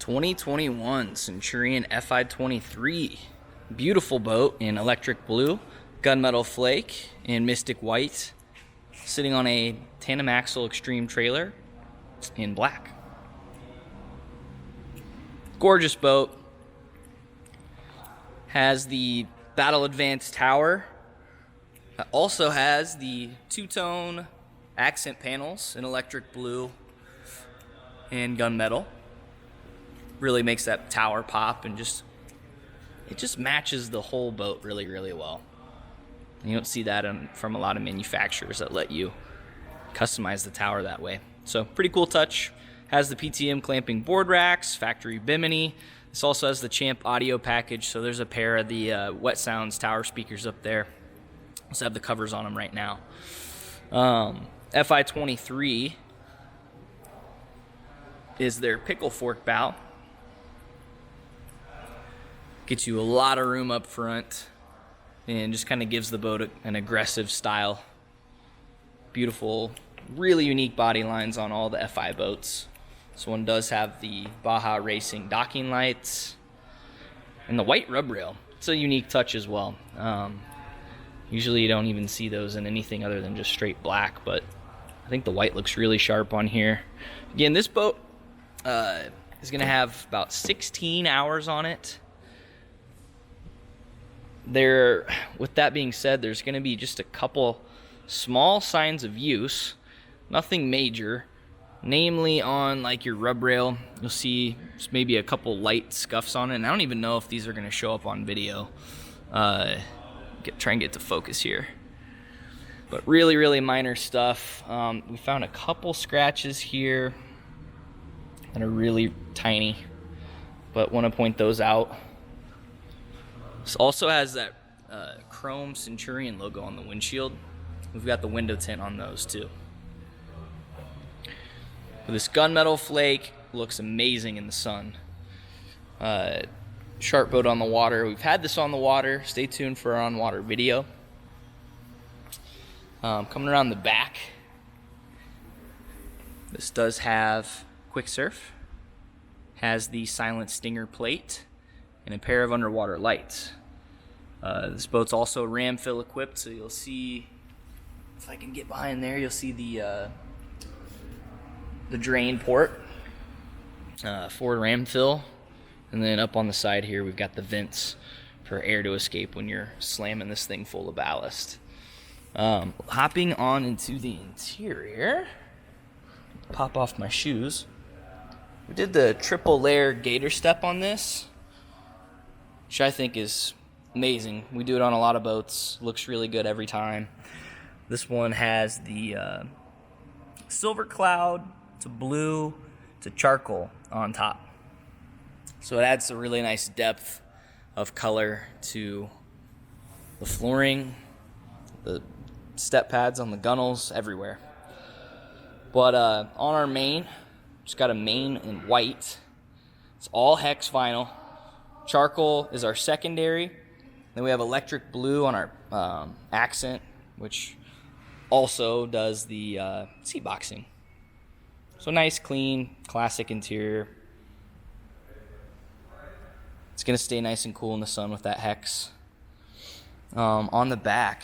2021 Centurion Fi23. Beautiful boat in electric blue, gunmetal flake, and mystic white, sitting on a tandem axle extreme trailer in black. Gorgeous boat. Has the Battle Advanced tower. Also has the two-tone accent panels in electric blue and gunmetal. Really makes that tower pop, and it just matches the whole boat really, really well. You don't see that from a lot of manufacturers that let you customize the tower that way. So pretty cool touch. Has the PTM clamping board racks, factory bimini. This also has the Champ audio package, so there's a pair of the Wet Sounds tower speakers up there. Also have the covers on them right now. Fi23 is their pickle fork bow. Gets you a lot of room up front and just kind of gives the boat an aggressive style. Beautiful, really unique body lines on all the Fi boats. This one does have the Baja Racing docking lights and the white rub rail. It's a unique touch as well. Usually you don't even see those in anything other than just straight black, but I think the white looks really sharp on here. Again, this boat is going to have about 16 hours on it. With that being said, there's going to be just a couple small signs of use, nothing major, namely on like your rub rail. You'll see maybe a couple light scuffs on it, and I don't even know if these are going to show up on video. Try and get to focus here, but really, really minor stuff. We found a couple scratches here that are really tiny, but want to point those out. This also has that chrome Centurion logo on the windshield. We've got the window tint on those too. This gunmetal flake looks amazing in the sun. Sharp boat on the water. We've had this on the water. Stay tuned for our on-water video. Coming around the back, this does have quick surf. Has the silent stinger plate and a pair of underwater lights. This boat's also ram fill equipped, so you'll see, if I can get behind there, you'll see the drain port for ram fill, and then up on the side here we've got the vents for air to escape when you're slamming this thing full of ballast. Hopping on into the interior, pop off my shoes. We did the triple layer gator step on this, which I think is amazing. We do it on a lot of boats. Looks really good every time. This one has the silver cloud to blue to charcoal on top. So it adds a really nice depth of color to the flooring, the step pads on the gunnels, everywhere. But on our main, just got a main in white. It's all hex vinyl. Charcoal is our secondary. Then we have electric blue on our accent, which also does the seat boxing. So nice, clean, classic interior. It's going to stay nice and cool in the sun with that hex. On the back,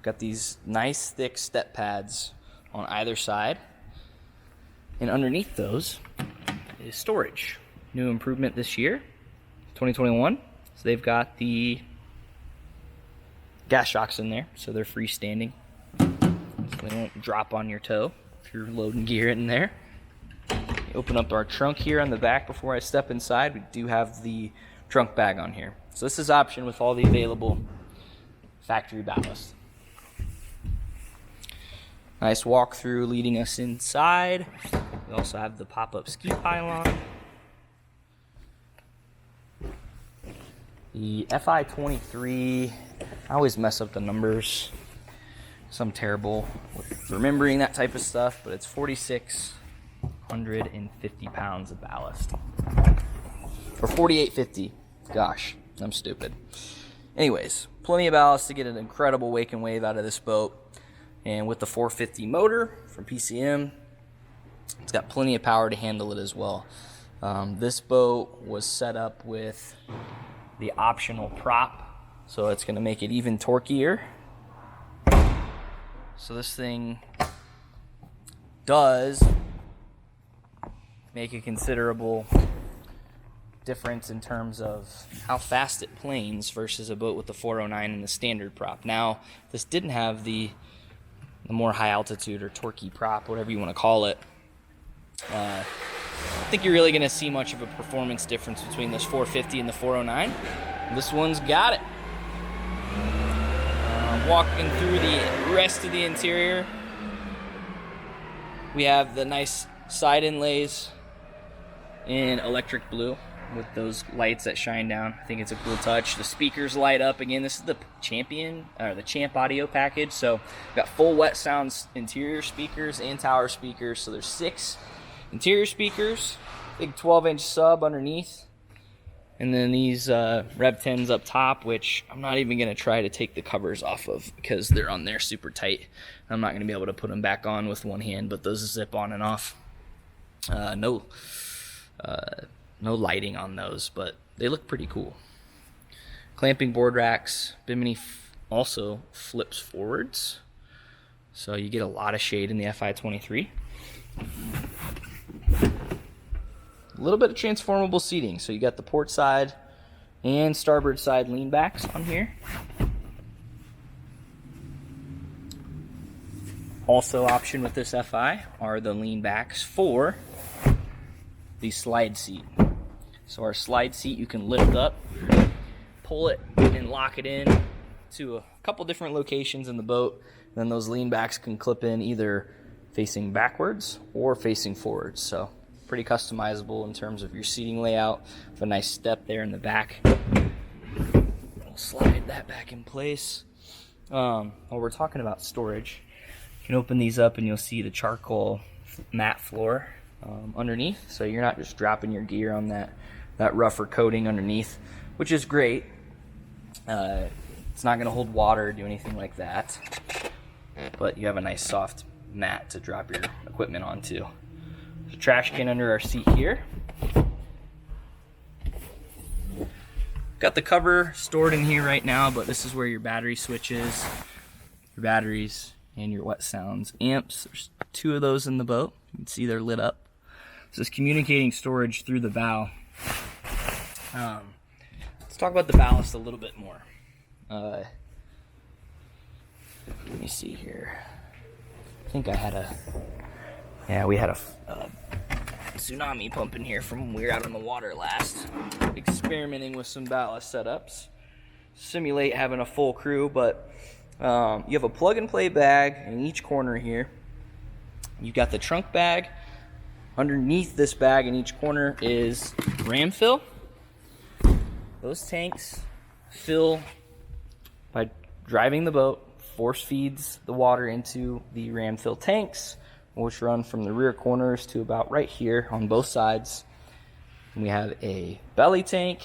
got these nice thick step pads on either side. And underneath those is storage. New improvement this year, 2021. So they've got the gas shocks in there, so they're freestanding. So they don't drop on your toe if you're loading gear in there. Open up our trunk here on the back before I step inside. We do have the trunk bag on here. So this is option with all the available factory ballast. Nice walkthrough leading us inside. We also have the pop-up ski pylon. The Fi23, I always mess up the numbers, so I'm terrible with remembering that type of stuff, but it's 4,650 pounds of ballast. Or 4,850. Gosh, I'm stupid. Anyways, plenty of ballast to get an incredible wake and wave out of this boat. And with the 450 motor from PCM, it's got plenty of power to handle it as well. This boat was set up with the optional prop, so it's going to make it even torqueier. So this thing does make a considerable difference in terms of how fast it planes versus a boat with the 409 and the standard prop. Now, this didn't have the more high altitude or torquey prop, whatever you want to call it. I don't think you're really going to see much of a performance difference between this 450 and the 409. This one's got it. Walking through the rest of the interior, we have the nice side inlays in electric blue with those lights that shine down. I think it's a cool touch. The speakers light up. Again, this is the Champ audio package. So we've got full wet sounds interior speakers and tower speakers. So there's 6 interior speakers, big 12-inch sub underneath, and then these Rev 10s up top, which I'm not even going to try to take the covers off of because they're on there super tight. I'm not going to be able to put them back on with one hand, but those zip on and off. No lighting on those, but they look pretty cool. Clamping board racks. Bimini also flips forwards, so you get a lot of shade in the Fi23. A little bit of transformable seating, so you got the port side and starboard side lean backs on here. Also option with this Fi are the lean backs for the slide seat. So our slide seat you can lift up, pull it, and lock it in to a couple different locations in the boat. Then those lean backs can clip in either facing backwards or facing forwards. So pretty customizable in terms of your seating layout. With a nice step there in the back. We'll slide that back in place. While we're talking about storage, you can open these up and you'll see the charcoal matte floor underneath. So you're not just dropping your gear on that rougher coating underneath, which is great. It's not going to hold water or do anything like that, but you have a nice soft mat to drop your equipment onto. There's a trash can under our seat here. Got the cover stored in here right now, but this is where your battery switch is, your batteries, and your wet sounds amps. There's 2 of those in the boat. You can see they're lit up. This is communicating storage through the bow. Let's talk about the ballast a little bit more. Let me see here. I think I had we had a tsunami pump in here from when we were out on the water last, experimenting with some ballast setups. Simulate having a full crew, but you have a plug and play bag in each corner here. You've got the trunk bag. Underneath this bag in each corner is ram fill. Those tanks fill by driving the boat, force feeds the water into the ram fill tanks, which run from the rear corners to about right here on both sides. And we have a belly tank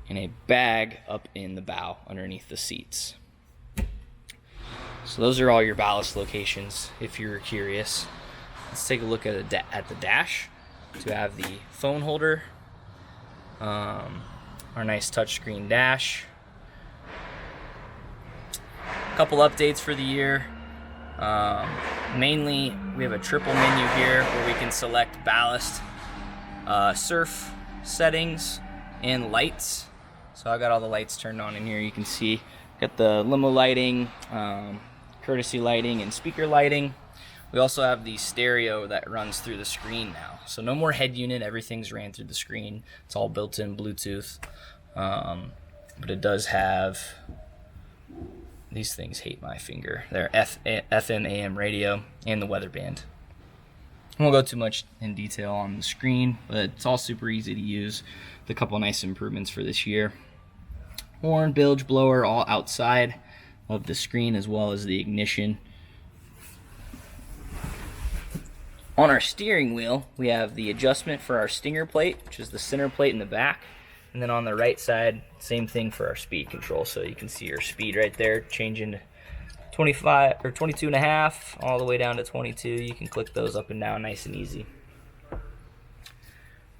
and a bag up in the bow underneath the seats. So those are all your ballast locations if you're curious. Let's take a look at the dash to have the phone holder, our nice touchscreen dash. A couple updates for the year. Mainly, we have a triple menu here where we can select ballast, surf settings, and lights. So I got all the lights turned on in here. You can see, got the limo lighting, courtesy lighting, and speaker lighting. We also have the stereo that runs through the screen now. So no more head unit, everything's ran through the screen. It's all built in Bluetooth. But it does have, these things hate my finger. They're FM, AM radio, and the weather band. I won't go too much in detail on the screen, but it's all super easy to use. With a couple nice improvements for this year. Horn, bilge, blower, all outside of the screen, as well as the ignition. On our steering wheel, we have the adjustment for our stinger plate, which is the center plate in the back. And then on the right side, same thing for our speed control. So you can see your speed right there, changing to 25 or 22.5 all the way down to 22. You can click those up and down nice and easy.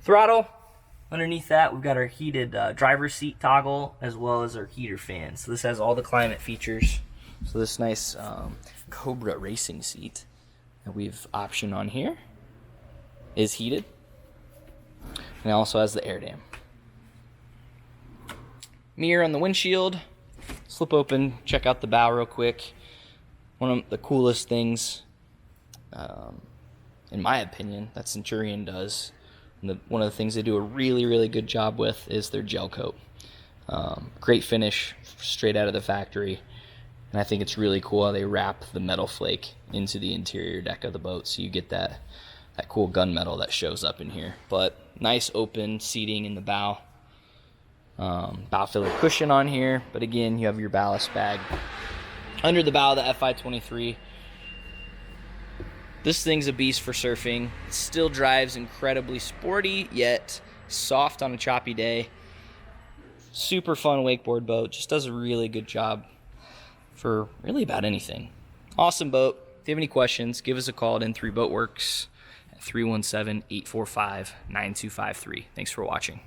Throttle. Underneath that, we've got our heated driver's seat toggle as well as our heater fan. So this has all the climate features. So this nice Cobra racing seat that we've optioned on here is heated. And it also has the air dam. Mirror on the windshield. Slip open, check out the bow real quick. One of the coolest things, in my opinion, that Centurion does. And one of the things they do a really, really good job with is their gel coat. Great finish straight out of the factory. And I think it's really cool how they wrap the metal flake into the interior deck of the boat, so you get that cool gunmetal that shows up in here. But nice open seating in the bow. Bow filler cushion on here, but again, you have your ballast bag. Under the bow of the Fi23, this thing's a beast for surfing. It still drives incredibly sporty, yet soft on a choppy day. Super fun wakeboard boat. Just does a really good job for really about anything. Awesome boat. If you have any questions, give us a call at N3 Boatworks at 317-845-9253. Thanks for watching.